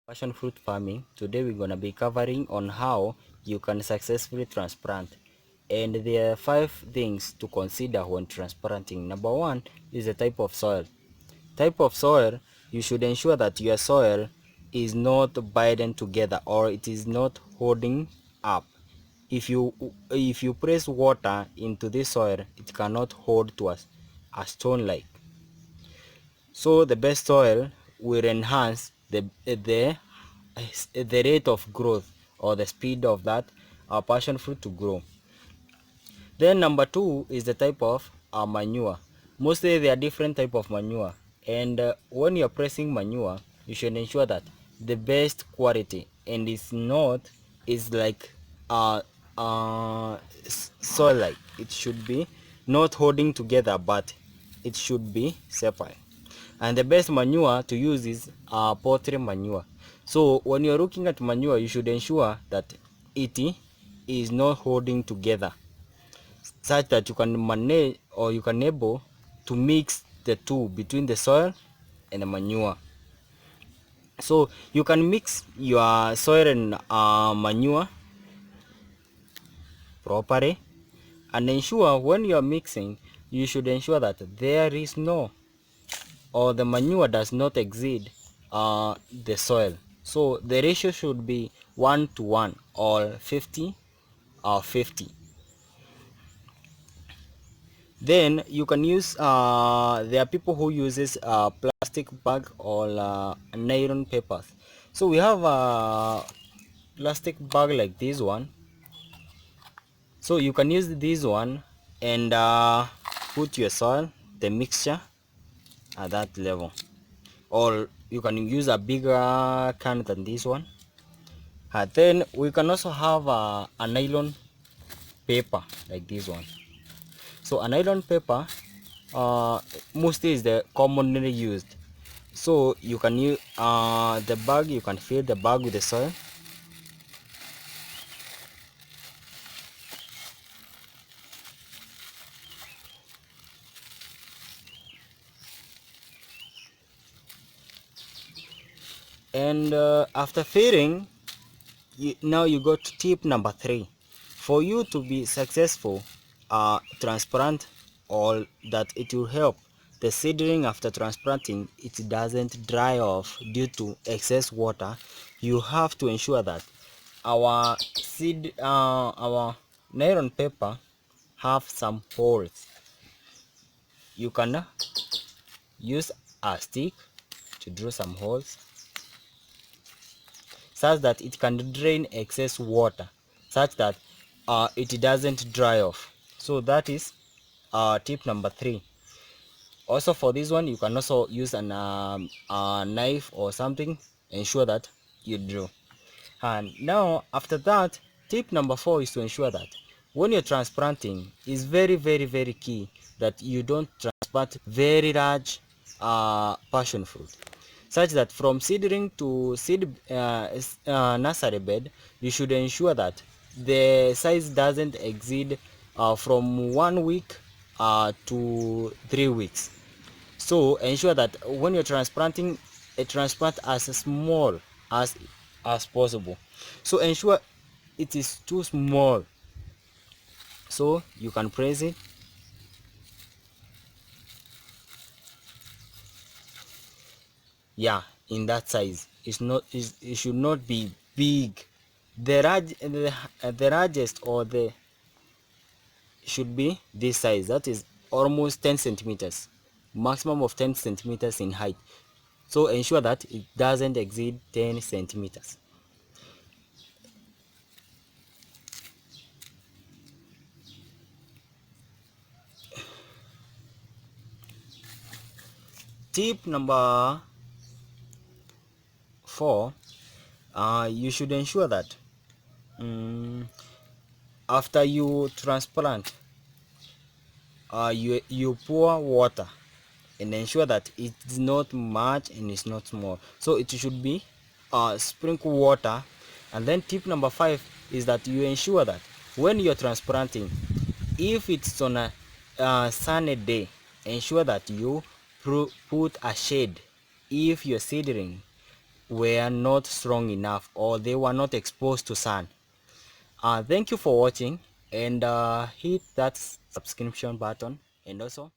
Passion fruit farming. Today we're going to be covering on how you can successfully transplant, and there are 5 things to consider when transplanting. Number 1 is the type of soil. Type of soil: you should ensure that your soil is not binding together, or it is not holding up. If you press water into this soil, it cannot hold to a stone like. So the best soil will enhance the rate of growth, or the speed of that passion fruit to grow. Then number 2 is the type of manure. Mostly there are different type of manure, and when you're pressing manure, you should ensure that the best quality, and it's not is like uh soil like. It should be not holding together, but it should be separate. And the best manure to use is poultry manure. So when you're looking at manure, you should ensure that it is not holding together, such that you can manage, or you can able to mix the two between the soil and the manure. So you can mix your soil and manure properly, and ensure when you are mixing, you should ensure that there is no, or the manure does not exceed the soil. So the ratio should be 1 to 1, or 50 or 50. Then you can use there are people who uses plastic bag or nylon papers. So we have a plastic bag like this one. So you can use this one, and put your soil, the mixture, at that level. Or you can use a bigger can than this one. Then we can also have a nylon paper like this one. So a nylon paper mostly is the commonly used. So you can use the bag. You can fill the bag with the soil, and after filling, now you go to tip number 3. For you to be successful transplant, or that it will help the seedling after transplanting, it doesn't dry off due to excess water. You have to ensure that our nylon paper have some holes. You can use a stick to draw some holes, such that it can drain excess water, such that it doesn't dry off. So that is tip number 3. Also for this one, you can also use a knife or something, ensure that you draw. And now after that, tip number 4 is to ensure that when you're transplanting, is very very key that you don't transplant very large passion fruit, such that from seedling to nursery bed, you should ensure that the size doesn't exceed from 1 week to 3 weeks. So ensure that when you're transplanting, a transplant as small as possible. So ensure it is too small, so you can press it. Yeah, in that size. It should not be big. The largest, or the should be this size, that is almost 10 centimeters, maximum of 10 centimeters in height. So ensure that it doesn't exceed 10 centimeters. Tip number 4, you should ensure that after you transplant, you pour water, and ensure that it's not much and it's not small. So it should be sprinkle water. And then tip number 5 is that you ensure that when you're transplanting, if it's on a sunny day, ensure that you put a shade if you're seedling were not strong enough, or they were not exposed to sun. Thank you for watching, and hit that subscription button, and also